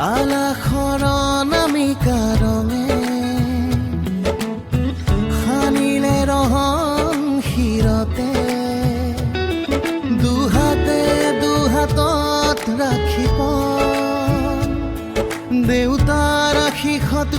আলাসৰ নামিকা ৰঙে সানিলে ৰহন শিৰতে দুহাতে দুহাতত ৰাখি পন দেউতাৰ আশীষত